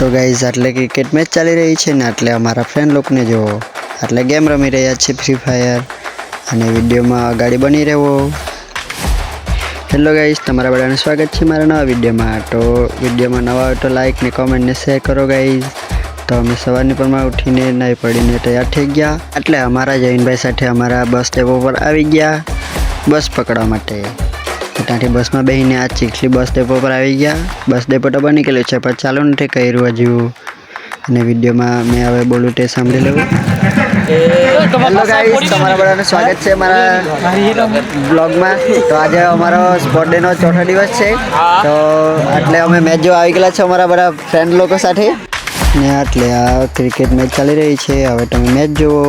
તો ગાઈઝ એટલે cricket match ચાલી રહી છે ને એટલે અમારા ફ્રેન્ડ લોકોને જોવો એટલે ગેમ રમી રહ્યા છે ફ્રી ફાયર અને વિડીયોમાં ગાડી બની રહેવો. હેલો ગાઈઝ, તમારા બધાને સ્વાગત છે મારા નવા વિડીયોમાં. તો વિડીયોમાં નવા હોય તો લાઈક ને કોમેન્ટ ને શેર કરો ગાઈઝ. તો અમે સવારની પરમાં ઉઠીને નાઈ પડીને તૈયાર થઈ ગયા એટલે અમારા જૈનભાઈ સાથે અમારા બસ ડેપો પર આવી ગયા બસ પકડવા માટે. ત્યાંથી બસમાં બેસીને આ ચીખલી બસ ડેપો પર આવી ગયા. બસ ડેપો તો બની ગયેલું છે પણ ચાલુ નથી કર્યું હજુ. અને વિડીયોમાં મેં હવે બોલું તે સાંભળી લેવું. હેલો ગાઈઝ, તમારા બધાનું સ્વાગત છે મારા બ્લોગમાં. તો આજે અમારો સ્પોર્ટ ડેનો ચોથો દિવસ છે તો એટલે અમે મેચ જોવા આવી ગયેલા છે અમારા બધા ફ્રેન્ડ લોકો સાથે ને એટલે આ ક્રિકેટ મેચ ચાલી રહી છે. હવે તમે મેચ જુઓ.